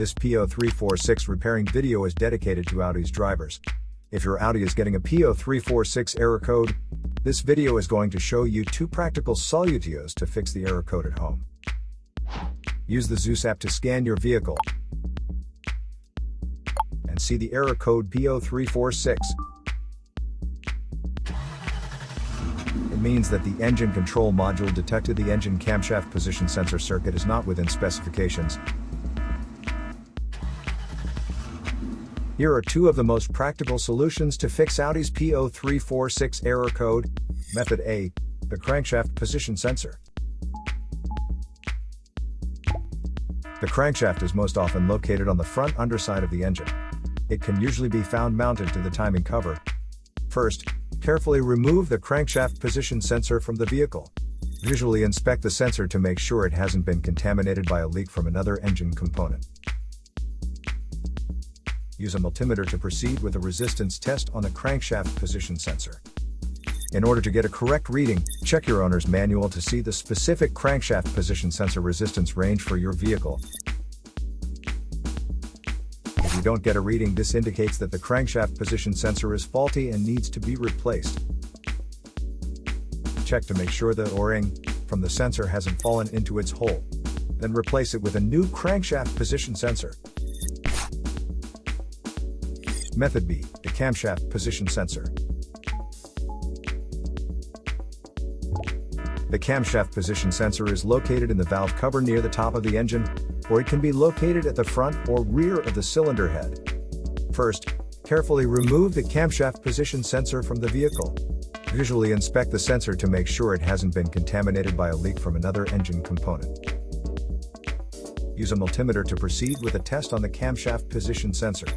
This P0346 repairing video is dedicated to Audi's drivers. If your Audi is getting a P0346 error code, this video is going to show you 2 practical solutions to fix the error code at home. Use the Zeus app to scan your vehicle and see the error code P0346. It means that the engine control module detected the engine camshaft position sensor circuit is not within specifications. Here are 2 of the most practical solutions to fix Audi's P0346 error code. Method A, the crankshaft position sensor. The crankshaft is most often located on the front underside of the engine. It can usually be found mounted to the timing cover. First, carefully remove the crankshaft position sensor from the vehicle. Visually inspect the sensor to make sure it hasn't been contaminated by a leak from another engine component. Use a multimeter to proceed with a resistance test on the crankshaft position sensor. In order to get a correct reading, check your owner's manual to see the specific crankshaft position sensor resistance range for your vehicle. If you don't get a reading, this indicates that the crankshaft position sensor is faulty and needs to be replaced. Check to make sure the O-ring from the sensor hasn't fallen into its hole. Then replace it with a new crankshaft position sensor. Method B, the camshaft position sensor. The camshaft position sensor is located in the valve cover near the top of the engine, or it can be located at the front or rear of the cylinder head. First, carefully remove the camshaft position sensor from the vehicle. Visually inspect the sensor to make sure it hasn't been contaminated by a leak from another engine component. Use a multimeter to proceed with a test on the camshaft position sensor.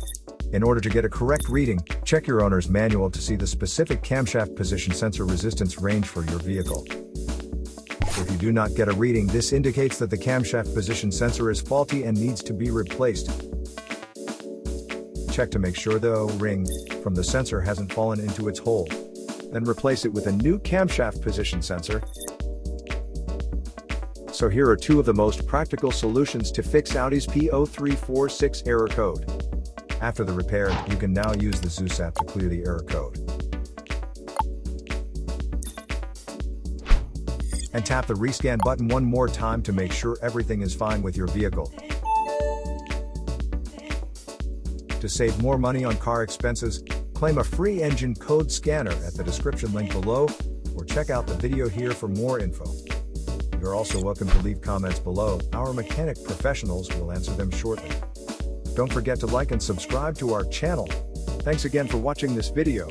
In order to get a correct reading, check your owner's manual to see the specific camshaft position sensor resistance range for your vehicle. If you do not get a reading, this indicates that the camshaft position sensor is faulty and needs to be replaced. Check to make sure the O-ring from the sensor hasn't fallen into its hole. Then replace it with a new camshaft position sensor. So here are 2 of the most practical solutions to fix Audi's P0346 error code. After the repair, you can now use the Zeus app to clear the error code. And tap the rescan button one more time to make sure everything is fine with your vehicle. To save more money on car expenses, claim a free engine code scanner at the description link below, or check out the video here for more info. You're also welcome to leave comments below. Our mechanic professionals will answer them shortly. Don't forget to like and subscribe to our channel. Thanks again for watching this video.